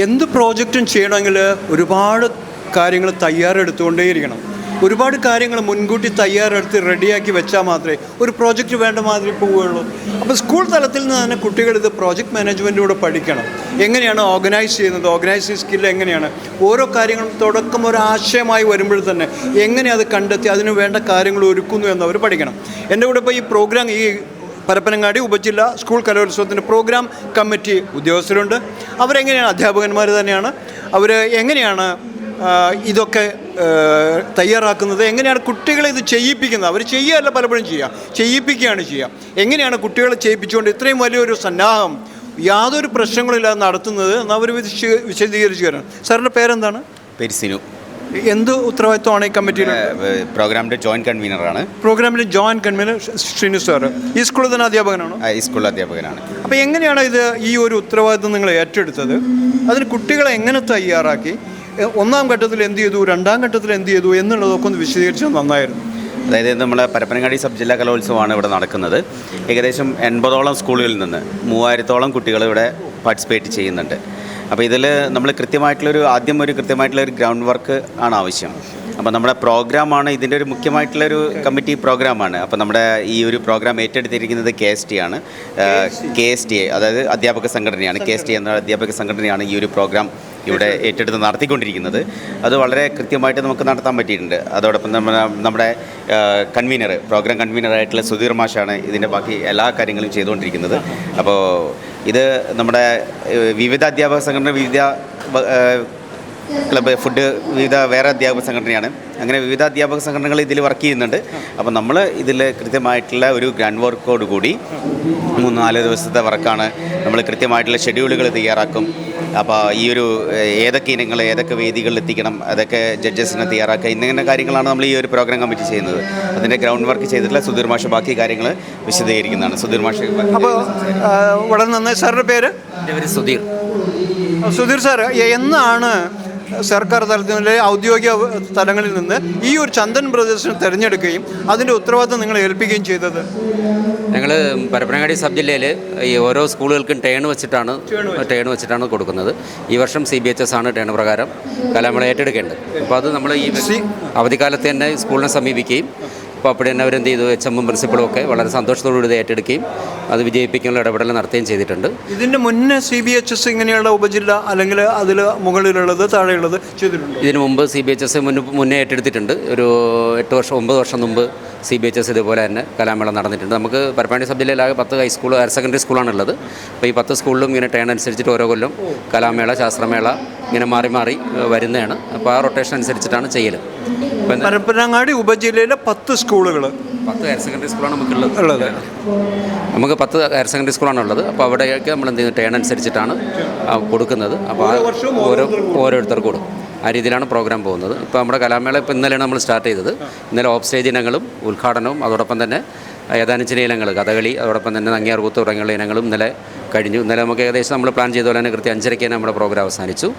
എന്ത് പ്രോജക്റ്റും ചെയ്യണമെങ്കിൽ ഒരുപാട് കാര്യങ്ങൾ തയ്യാറെടുത്തുകൊണ്ടേയിരിക്കണം. ഒരുപാട് കാര്യങ്ങൾ മുൻകൂട്ടി തയ്യാറെടുത്ത് റെഡിയാക്കി വെച്ചാൽ മാത്രമേ ഒരു പ്രോജക്റ്റ് വേണ്ട മാതിരി പോവുകയുള്ളൂ. അപ്പോൾ സ്കൂൾ തലത്തിൽ നിന്ന് തന്നെ കുട്ടികൾ ഇത് പ്രോജക്റ്റ് മാനേജ്മെൻറ്റിലൂടെ പഠിക്കണം. എങ്ങനെയാണ് ഓർഗനൈസ് ചെയ്യുന്നത്, ഓർഗനൈസിങ് സ്കില്ല് എങ്ങനെയാണ്, ഓരോ കാര്യങ്ങളും തുടക്കം ഒരു ആശയമായി വരുമ്പോൾ തന്നെ എങ്ങനെ അത് കണ്ടെത്തി അതിന് വേണ്ട കാര്യങ്ങൾ ഒരുക്കുന്നു എന്നവർ പഠിക്കണം. എൻ്റെ കൂടെ ഇപ്പോൾ ഈ പ്രോഗ്രാം ഈ പരപ്പനങ്ങാടി ഉപജില്ല സ്കൂൾ കലോത്സവത്തിൻ്റെ പ്രോഗ്രാം കമ്മിറ്റി ഉദ്യോഗസ്ഥരുണ്ട്. അവരെങ്ങനെയാണ് അധ്യാപകന്മാർ തന്നെയാണ്. അവർ എങ്ങനെയാണ് ഇതൊക്കെ തയ്യാറാക്കുന്നത്, എങ്ങനെയാണ് കുട്ടികളെ ഇത് ചെയ്യിപ്പിക്കുന്നത്. അവർ ചെയ്യുകയല്ല പലപ്പോഴും ചെയ്യിപ്പിക്കുകയാണ് ചെയ്യുക. എങ്ങനെയാണ് കുട്ടികളെ ചെയ്യിപ്പിച്ചുകൊണ്ട് ഇത്രയും വലിയൊരു സന്നാഹം യാതൊരു പ്രശ്നങ്ങളില്ലാതെ നടത്തുന്നത് എന്ന് അവർ വിശദീകരിച്ചു തരണം. സാറിൻ്റെ പേരെന്താണ്? പേര് സിനു. എന്ത് ഉത്തരവാദിത്വമാണ് ഈ കമ്മിറ്റിയിൽ? പ്രോഗ്രാമിൻ്റെ ജോയിൻറ്റ് കൺവീനറാണ്. പ്രോഗ്രാമിൻ്റെ ജോയിൻറ്റ് കൺവീനർ ശ്രീനു സാർ ഈ സ്കൂളിൽ തന്നെ അധ്യാപകനാണോ? ഈ സ്കൂളിൽ അധ്യാപകനാണ്. അപ്പോൾ എങ്ങനെയാണ് ഇത് ഈ ഒരു ഉത്തരവാദിത്വം നിങ്ങൾ ഏറ്റെടുത്തത്? അതിന് കുട്ടികളെ എങ്ങനെ തയ്യാറാക്കി, ഒന്നാം ഘട്ടത്തിൽ എന്ത് ചെയ്തു, രണ്ടാം ഘട്ടത്തിൽ എന്ത് ചെയ്തു എന്നുള്ളതൊക്കെ ഒന്ന് വിശദീകരിച്ചാൽ നന്നായിരുന്നു. അതായത് നമ്മുടെ പരപ്പനങ്ങാടി സബ് ജില്ലാ കലോത്സവമാണ് ഇവിടെ നടക്കുന്നത്. ഏകദേശം 80ഓളം സ്കൂളുകളിൽ നിന്ന് 3000ഓളം കുട്ടികൾ ഇവിടെ പാർട്ടിസിപ്പേറ്റ് ചെയ്യുന്നുണ്ട്. അപ്പോൾ ഇതിൽ നമ്മൾ ആദ്യം ഒരു കൃത്യമായിട്ടുള്ളൊരു ഗ്രൗണ്ട് വർക്ക് ആണ് ആവശ്യം. അപ്പോൾ നമ്മുടെ പ്രോഗ്രാമാണ് ഇതിൻ്റെ ഒരു മുഖ്യമായിട്ടുള്ളൊരു കമ്മിറ്റി പ്രോഗ്രാമാണ്. അപ്പോൾ നമ്മുടെ ഈ ഒരു പ്രോഗ്രാം ഏറ്റെടുത്തിരിക്കുന്നത് KST ആണ്. KST അതായത് അധ്യാപക സംഘടനയാണ്. KST എന്ന അധ്യാപക സംഘടനയാണ് ഈ ഒരു പ്രോഗ്രാം ഇവിടെ ഏറ്റെടുത്ത് നടത്തിക്കൊണ്ടിരിക്കുന്നത്. അത് വളരെ കൃത്യമായിട്ട് നമുക്ക് നടത്താൻ പറ്റിയിട്ടുണ്ട്. അതോടൊപ്പം നമ്മുടെ പ്രോഗ്രാം കൺവീനറായിട്ടുള്ള സുധീർ മാഷാണ് ഇതിൻ്റെ ബാക്കി എല്ലാ കാര്യങ്ങളും ചെയ്തുകൊണ്ടിരിക്കുന്നത്. അപ്പോൾ ഇത് നമ്മുടെ വിവിധ അധ്യാപക സംഘടന, വിവിധ ക്ലബ്ബ്, ഫുഡ്, വേറെ അധ്യാപക സംഘടനയാണ്. അങ്ങനെ വിവിധ അധ്യാപക സംഘടനകൾ ഇതിൽ വർക്ക് ചെയ്യുന്നുണ്ട്. അപ്പോൾ നമ്മൾ ഇതിൽ കൃത്യമായിട്ടുള്ള ഒരു ഗ്രൗണ്ട് വർക്കോട് കൂടി 3-4 ദിവസത്തെ വർക്കാണ്. നമ്മൾ കൃത്യമായിട്ടുള്ള ഷെഡ്യൂളുകൾ തയ്യാറാക്കും. അപ്പോൾ ഈ ഒരു ഏതൊക്കെ ഇനങ്ങൾ ഏതൊക്കെ വേദികളിൽ എത്തിക്കണം, അതൊക്കെ ജഡ്ജസിനെ തയ്യാറാക്കുക, ഇങ്ങനെ കാര്യങ്ങളാണ് നമ്മൾ ഈ ഒരു പ്രോഗ്രാം കമ്മിറ്റി ചെയ്യുന്നത്. അതിൻ്റെ ഗ്രൗണ്ട് വർക്ക് ചെയ്തിട്ടുള്ള സുധീർ മാഷ് ബാക്കി കാര്യങ്ങൾ വിശദീകരിക്കുന്നതാണ്. സുധീർ മാഷ്. അപ്പോൾ വളരെ നന്നായി. സാറിൻ്റെ പേര്? എൻ്റെ പേര് സുധീർ. സുധീർ സാർ, എന്നാണ് സർക്കാർ തലത്തിലെ ഔദ്യോഗിക തലങ്ങളിൽ നിന്ന് ഈ ഒരു ചന്ദൻ ബ്രദേഴ്സിനെ തിരഞ്ഞെടുക്കുകയും അതിൻ്റെ ഉത്തരവാദിത്വം നിങ്ങൾ ഏൽപ്പിക്കുകയും ചെയ്തത്? ഞങ്ങൾ പരപ്പനങ്ങാടി സബ് ജില്ലയിൽ ഈ ഓരോ സ്കൂളുകൾക്കും ടേൺ വെച്ചിട്ടാണ് കൊടുക്കുന്നത്. ഈ വർഷം CBHS ആണ് ടേൺ പ്രകാരം കലാമേള ഏറ്റെടുക്കേണ്ടത്. അപ്പോൾ അത് നമ്മൾ ഈ അവധിക്കാലത്ത് തന്നെ സ്കൂളിനെ സമീപിക്കുകയും അപ്പോൾ അപ്പോൾ തന്നെ അവരെന്ത് ചെയ്തു, HM പ്രിൻസിപ്പളും ഒക്കെ വളരെ സന്തോഷത്തോടുകൂടി ഏറ്റെടുക്കുകയും അത് വിജയിപ്പിക്കാനുള്ള ഇടപെടൽ നടത്തുകയും ചെയ്തിട്ടുണ്ട്. ഇതിൻ്റെ മുന്നേ CBHS ഇങ്ങനെയുള്ള ഉപജില്ല അല്ലെങ്കിൽ അതിൽ മുകളിലുള്ളത് താഴെയുള്ളത് ചെയ്തിട്ടുണ്ട്? ഇതിനു മുമ്പ് CBHS മുന്നേ ഏറ്റെടുത്തിട്ടുണ്ട്. ഒരു 9 വർഷം മുമ്പ് CBHS ഇതുപോലെ തന്നെ കലാമേള നടന്നിട്ടുണ്ട്. നമുക്ക് പരപ്പനങ്ങാടി സബ് ജില്ലയിലാകെ 10 ഹൈസ്കൂൾ, ഹയർ സെക്കൻഡറി സ്കൂളാണുള്ളത്. അപ്പോൾ ഈ 10 സ്കൂളിലും ഇങ്ങനെ ടേൺ അനുസരിച്ചിട്ട് ഓരോ കൊല്ലം കലാമേള, ശാസ്ത്രമേള ഇങ്ങനെ മാറി വരുന്നതാണ്. അപ്പോൾ ആ റൊട്ടേഷൻ അനുസരിച്ചിട്ടാണ് ചെയ്യൽ. പരപ്പനങ്ങാടി ഉപജില്ലയിലെ 10 സ്കൂളുകൾ, 10 ഹയർ സെക്കൻഡറി സ്കൂളാണ് നമുക്കുള്ളത്. നമുക്ക് 10 ഹയർ സെക്കൻഡറി സ്കൂളാണ് ഉള്ളത്. അപ്പോൾ അവിടെയൊക്കെ നമ്മൾ എന്ത് ചെയ്യുന്നത്, ടേൺ അനുസരിച്ചിട്ടാണ് കൊടുക്കുന്നത്. അപ്പോൾ ഓരോരുത്തർക്കും കൊടുക്കും. ആ രീതിയിലാണ് പ്രോഗ്രാം പോകുന്നത്. ഇപ്പോൾ നമ്മുടെ കലാമേള ഇന്നലെയാണ് നമ്മൾ സ്റ്റാർട്ട് ചെയ്തത്. ഇന്നലെ ഓഫ് സ്റ്റേജ് ഇനങ്ങളും ഉദ്ഘാടനവും അതോടൊപ്പം തന്നെ ഏതാനും ചില ഇനങ്ങൾ, കഥകളി, അതോടൊപ്പം തന്നെ നങ്ങിയാർകൂത്ത് തുടങ്ങിയുള്ള ഇനങ്ങളും ഇന്നലെ കഴിഞ്ഞു. ഇന്നലെ നമുക്ക് ഏകദേശം നമ്മൾ പ്ലാൻ ചെയ്ത പോലെ തന്നെ കൃത്യം 5:30 നമ്മുടെ പ്രോഗ്രാം അവസാനിച്ചു.